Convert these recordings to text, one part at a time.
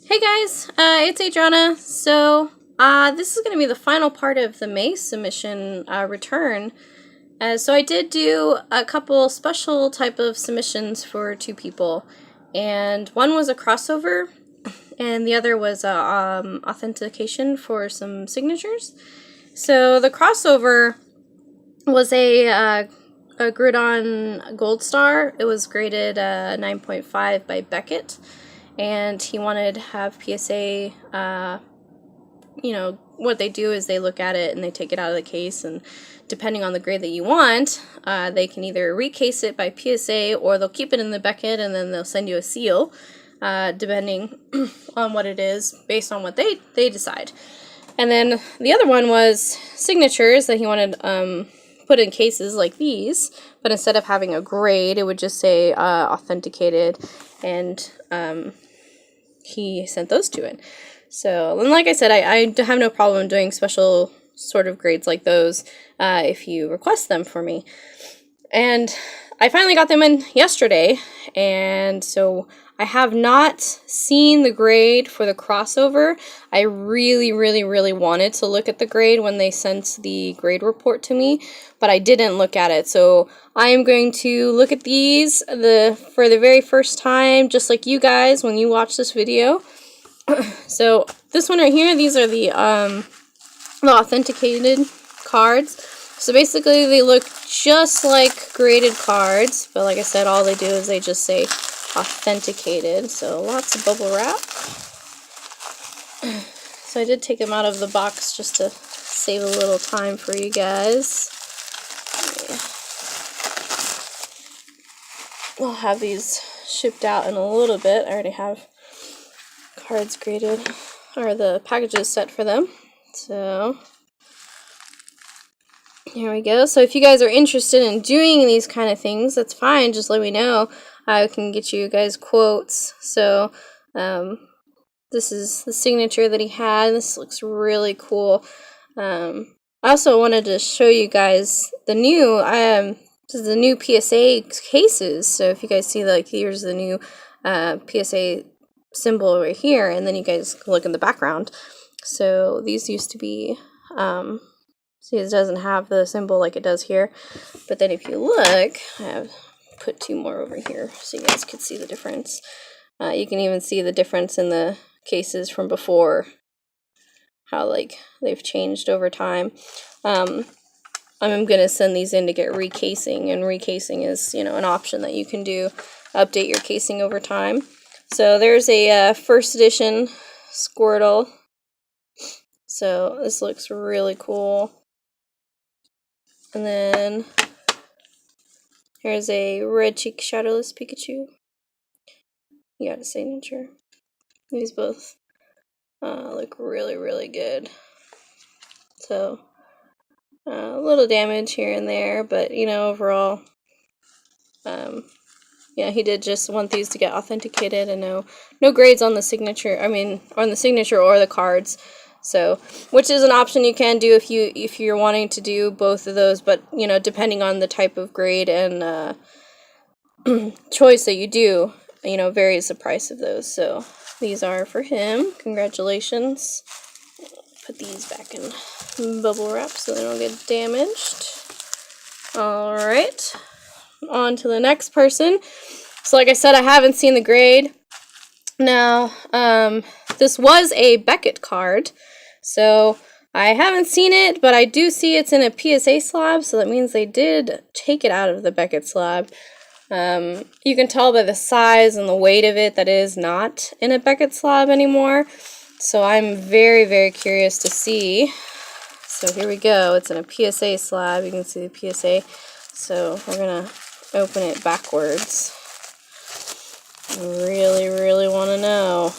Hey guys, it's Adriana. So, this is going to be the final part of the May submission return. So I did do a couple special type of submissions for two people, and one was a crossover, and the other was authentication for some signatures. So the crossover was a GROUDON Gold Star. It was graded 9.5 by Beckett. And he wanted to have PSA, what they do is they look at it and they take it out of the case, and depending on the grade that you want, they can either recase it by PSA or they'll keep it in the Beckett and then they'll send you a seal, depending on what it is, based on what they decide. And then the other one was signatures that he wanted put in cases like these, but instead of having a grade, it would just say authenticated, and he sent those to it. So, and like I said, I have no problem doing special sort of grades like those if you request them for me. And I finally got them in yesterday, and so I have not seen the grade for the crossover. I really wanted to look at the grade when they sent the grade report to me, but I didn't look at it. So I am going to look at these for the very first time, just like you guys when you watch this video. So this one right here, these are the authenticated cards. So basically they look just like graded cards, but like I said, all they do is they just say authenticated. So lots of bubble wrap. So I did take them out of the box just to save a little time for you guys. We'll have these shipped out in a little bit. I already have cards graded, or the packages set for them. So here we go. So if you guys are interested in doing these kind of things, that's fine. Just let me know. I can get you guys quotes. So this is the signature that he had. This looks really cool. I also wanted to show you guys the new this is the new PSA cases. So if you guys see, like, here's the new PSA symbol right here, and then you guys can look in the background. So these used to be see, it doesn't have the symbol like it does here, but then if you look, I have put two more over here so you guys could see the difference. You can even see the difference in the cases from before, how like they've changed over time. I'm gonna send these in to get recasing, and recasing is, you know, an option that you can do, update your casing over time. So there's a first edition Squirtle. So this looks really cool. And then here's a red cheek shadowless Pikachu. You got a signature. These both look really good. So a little damage here and there, but you know, overall, yeah, he did just want these to get authenticated, and no grades on the signature. I mean, on the signature or the cards. So, which is an option you can do if you're wanting to do both of those, but you know, depending on the type of grade and choice that you do, you know, varies the price of those. So these are for him. Congratulations. Put these back in bubble wrap so they don't get damaged. Alright, on to the next person. So like I said, I haven't seen the grade. Now, this was a Beckett card, so I haven't seen it, but I do see it's in a PSA slab, so that means they did take it out of the Beckett slab. You can tell by the size and the weight of it that it is not in a Beckett slab anymore. So I'm very curious to see. So here we go. It's in a PSA slab. You can see the PSA. So we're gonna open it backwards. I really want to know.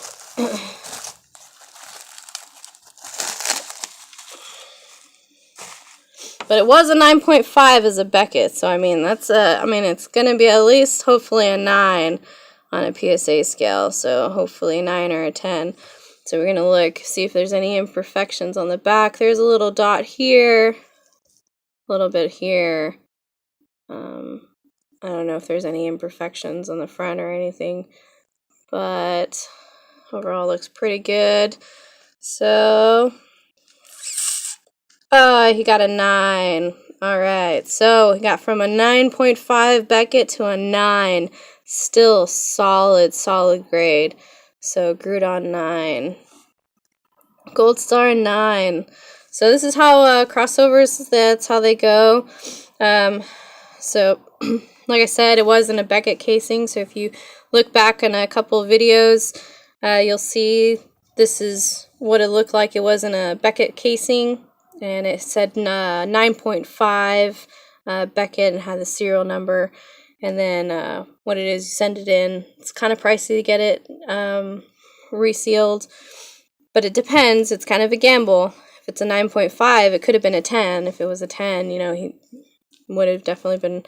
But it was a 9.5 as a Beckett, so I mean that's it's gonna be at least hopefully a 9 on a PSA scale. So hopefully 9 or a 10. So we're going to look, see if there's any imperfections on the back. There's a little dot here, a little bit here. I don't know if there's any imperfections on the front or anything, but overall looks pretty good. So, he got a 9. Alright, so he got from a 9.5 Beckett to a 9. Still solid grade. So, GROUDON 9. Gold Star 9. So this is how crossovers, that's how they go. So, like I said, it was in a Beckett casing, so if you look back on a couple of videos, you'll see this is what it looked like. It was in a Beckett casing, and it said 9.5 Beckett and had the serial number. And then what it is, you send it in. It's kind of pricey to get it resealed, but it depends. It's kind of a gamble. If it's a 9.5, it could have been a 10. If it was a 10, you know, he would have definitely been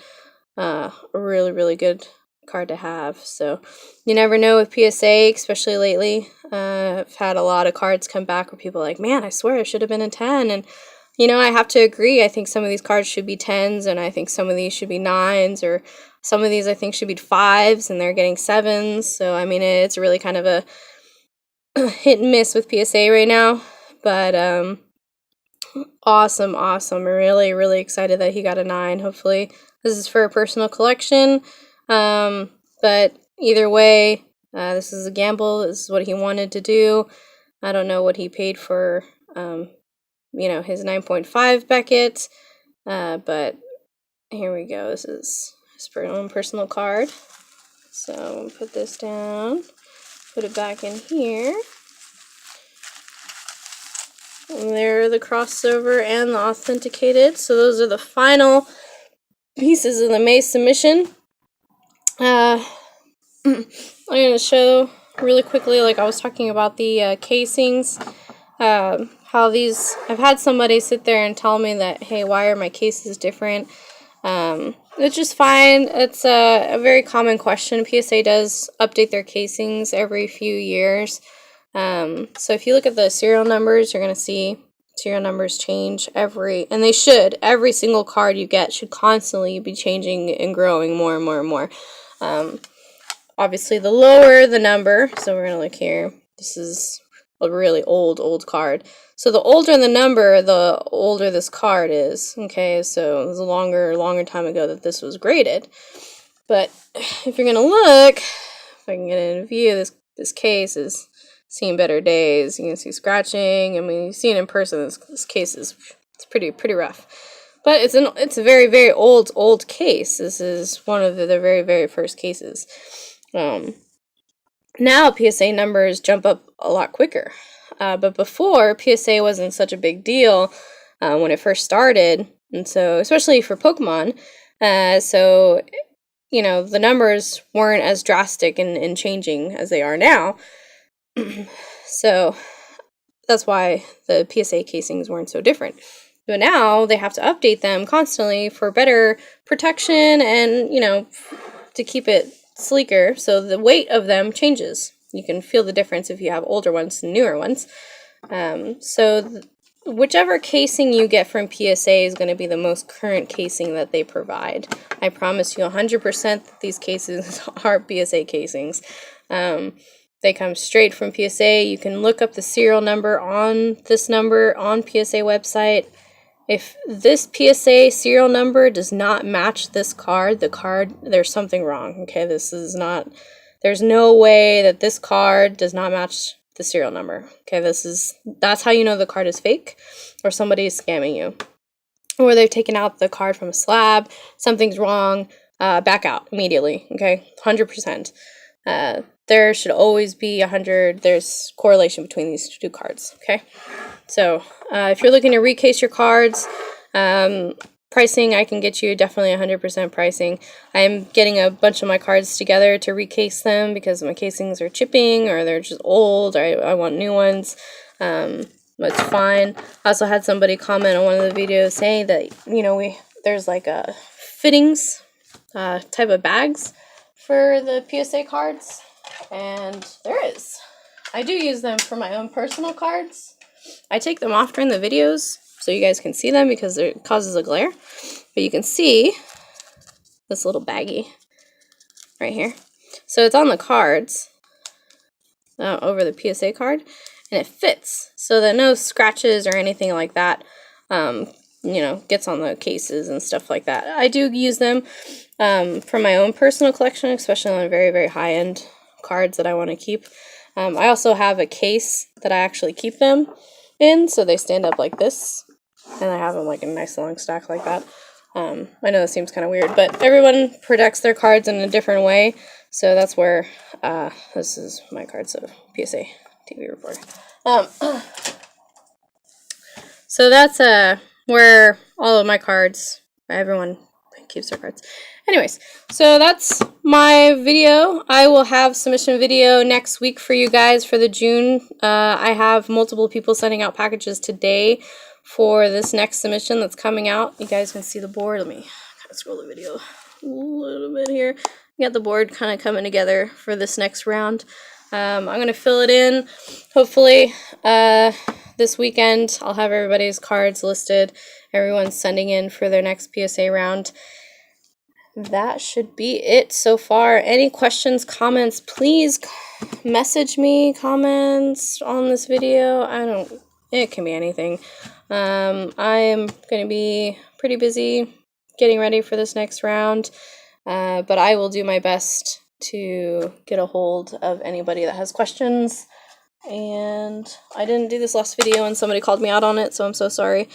a really good card to have. So you never know with PSA, especially lately. I've had a lot of cards come back where people are like, man, I swear it should have been a 10. And you know, I have to agree. I think some of these cards should be 10s, and I think some of these should be 9s, or some of these I think should be 5s, and they're getting 7s. So I mean, it's really kind of a hit and miss with PSA right now. But awesome. I'm really excited that he got a 9. Hopefully this is for a personal collection. But either way, this is a gamble. This is what he wanted to do. I don't know what he paid for, you know, his 9.5 Beckett. But here we go. This is his own personal card. So we'll put this down, put it back in here. And there are the crossover and the authenticated. So those are the final pieces of the May submission. I'm going to show really quickly, like I was talking about the casings, how these, I've had somebody sit there and tell me that, hey, why are my cases different? It's just fine. It's a very common question. PSA does update their casings every few years. So if you look at the serial numbers, you're going to see serial numbers change and they should. Every single card you get should constantly be changing and growing more and more. Obviously the lower the number, so we're going to look here. This is a really old card. So the older the number, the older this card is. Okay, so it was a longer time ago that this was graded. But if you're going to look, if I can get in view, this case is seeing better days. You can see scratching. I mean, you see it in person. This case is pretty rough. But it's a very old case. This is one of the very first cases. Now PSA numbers jump up a lot quicker. But before, PSA wasn't such a big deal when it first started, and so especially for Pokemon. So you know, the numbers weren't as drastic and changing as they are now. So that's why the PSA casings weren't so different. But now they have to update them constantly for better protection and, you know, to keep it sleeker. So the weight of them changes. You can feel the difference if you have older ones and newer ones. So whichever casing you get from PSA is going to be the most current casing that they provide. I promise you 100% that these cases are PSA casings. They come straight from PSA. You can look up the serial number on this number on PSA website. If this PSA serial number does not match this card, there's something wrong. Okay, there's no way that this card does not match the serial number. Okay, that's how you know the card is fake or somebody is scamming you. Or they've taken out the card from a slab, something's wrong, back out immediately. Okay, 100%. There should always be 100. There's correlation between these two cards. Okay, so if you're looking to recase your cards, pricing, I can get you definitely 100% pricing. I'm getting a bunch of my cards together to recase them because my casings are chipping or they're just old, or I want new ones. It's fine. I also had somebody comment on one of the videos saying that, you know, there's like a fittings type of bags for the PSA cards, and there is. I do use them for my own personal cards. I take them off during the videos so you guys can see them because it causes a glare. But you can see this little baggie right here. So it's on the cards. over the PSA card, and it fits so that no scratches or anything like that, you know, gets on the cases and stuff like that. I do use them for my own personal collection, especially on very, very high-end cards that I want to keep. I also have a case that I actually keep them in, so they stand up like this, and I have them like in a nice long stack like that. I know that seems kind of weird, but everyone protects their cards in a different way, so that's where, this is my cards of PSA TV reporter. So that's where all of my cards, everyone keeps their cards. Anyways, so that's my video. I will have submission video next week for you guys for the June. I have multiple people sending out packages today for this next submission that's coming out. You guys can see the board. Let me kind of scroll the video a little bit here. You got the board kind of coming together for this next round. I'm going to fill it in. Hopefully this weekend I'll have everybody's cards listed. Everyone's sending in for their next PSA round. That should be it so far. Any questions, comments, please message me comments on this video. It can be anything. I am going to be pretty busy getting ready for this next round, but I will do my best to get a hold of anybody that has questions. And I didn't do this last video and somebody called me out on it, so I'm so sorry.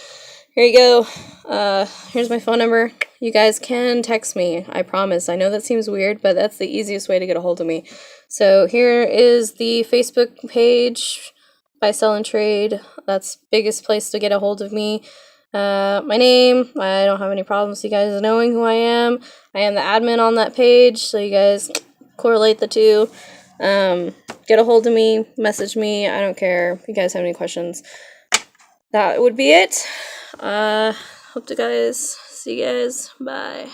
Here you go. Here's my phone number. You guys can text me, I promise. I know that seems weird, but that's the easiest way to get a hold of me. So here is the Facebook page, Buy, Sell, and Trade. That's the biggest place to get a hold of me. My name, I don't have any problems you guys knowing who I am. I am the admin on that page, so you guys correlate the two. Get a hold of me, message me, I don't care if you guys have any questions. That would be it. Hope to see you guys. Bye.